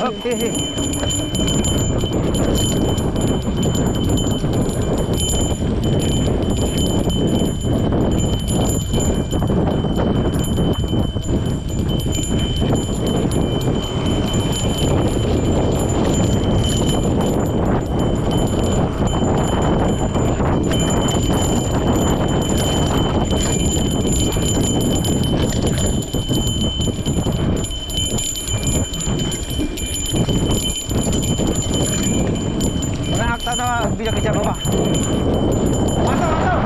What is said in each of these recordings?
Okay. Sama bijak bijak bawah. Masuk masuk.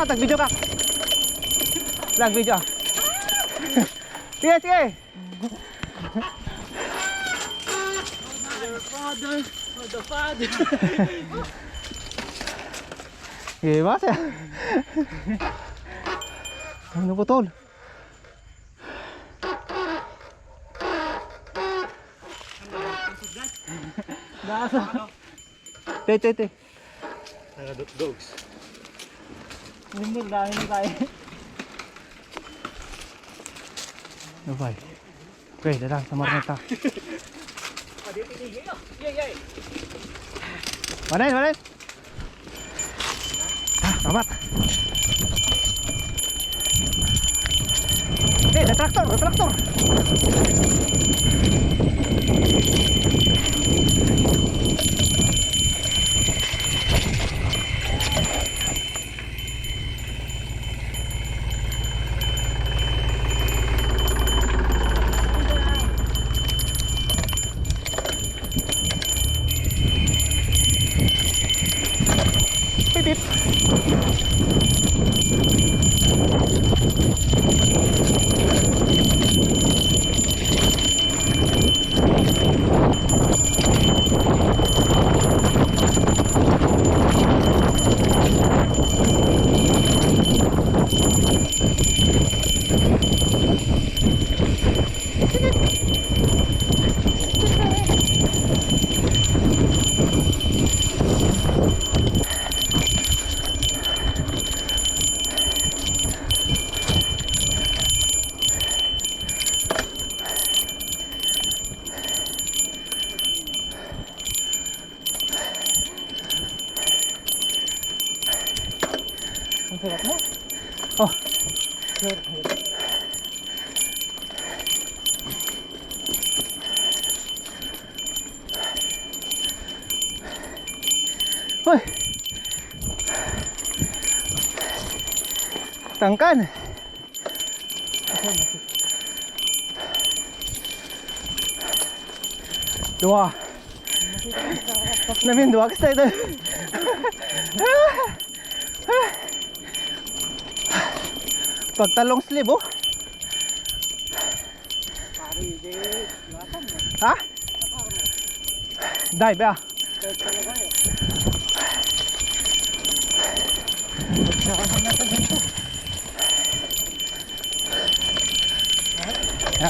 Tag video ka. Lag video. Sige, sige. Father, the father. Mas ya. Ano putol? Dasa. Te. Dogs. Hindi dami tayo. Bye. Okay, dadah sama kita. Mana? Tamat. Ada traktor. Pipit. Ang sarap mo. Oh. Hoy. Tangkan. Dua. Namin dua kasi ito. Pagtalong slip oh. Ha? Dive ah. Ya.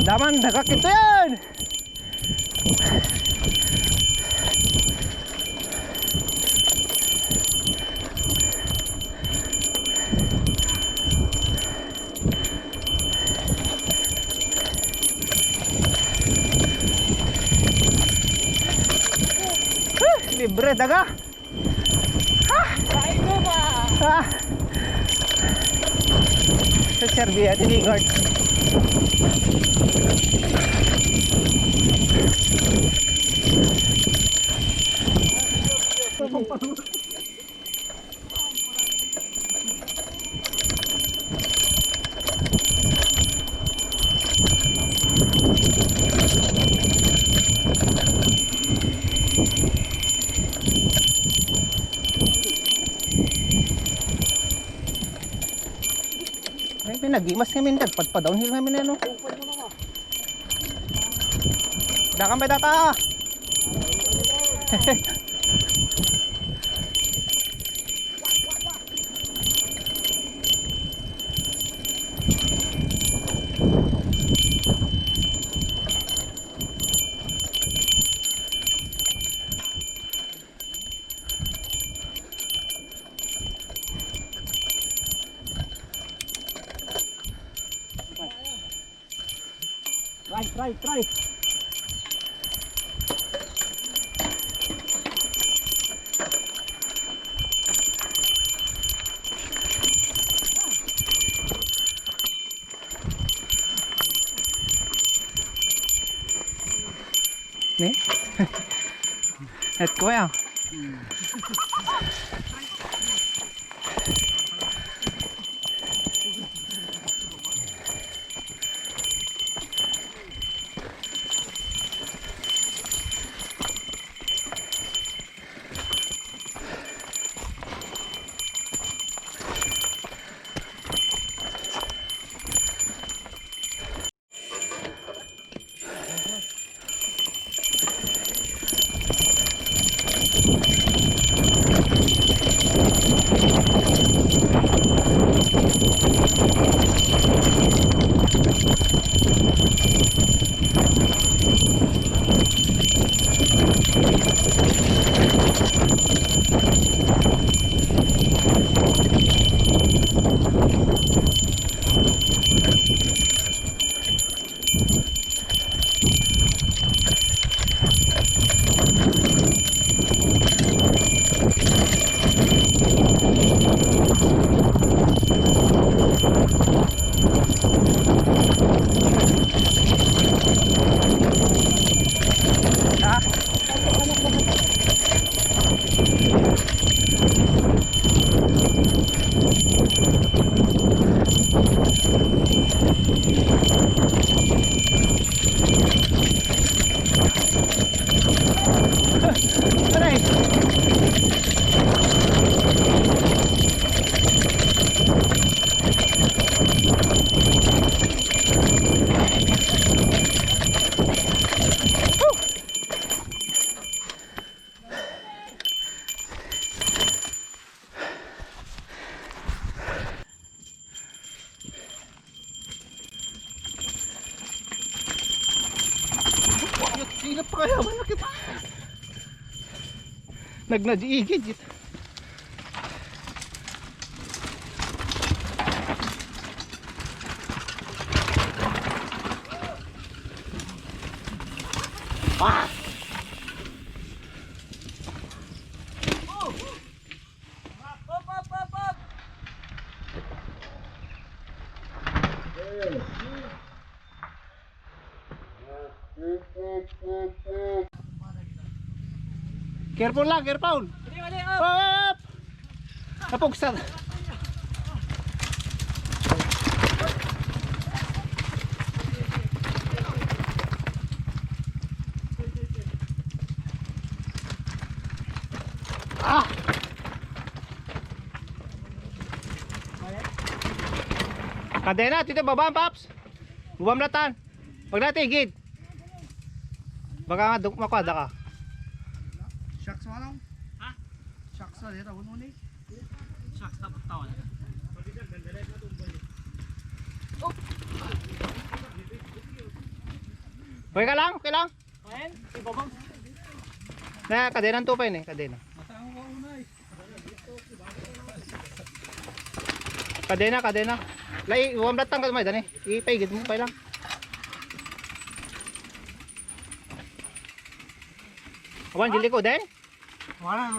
Daman, dagak itu yan. Libre daga. Ha? sa Serbia, tinigard. Ay, pinagimas kami ndag, padpa-downhill kami na, no? Dakan pa data! Try. Nih, ko ya. Silap pa kaya, wala kita. Nagnajiigid yun. Ah! Careful lang, careful. Up! Napugsan. Ah! Kadena, tito babaan, Paps. Buwam latan. Pag natigid. Baka nga makwada ka. Shucks mo lang? Ha? Shucks na dito, huwag mo ni. Shucks, tapos tawa na. Okay ka lang, okay lang. Ayan, ibabang. Na kadenang tupay ni, kadena. Matang ko unay. Kadena. Lai, buwam latan ka may dani. Ipaigid mo pa lang. Awan, jili ko din? Wala.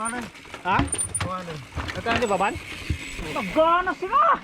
Ha? Wala. Ito ang di baban? Nagana sila!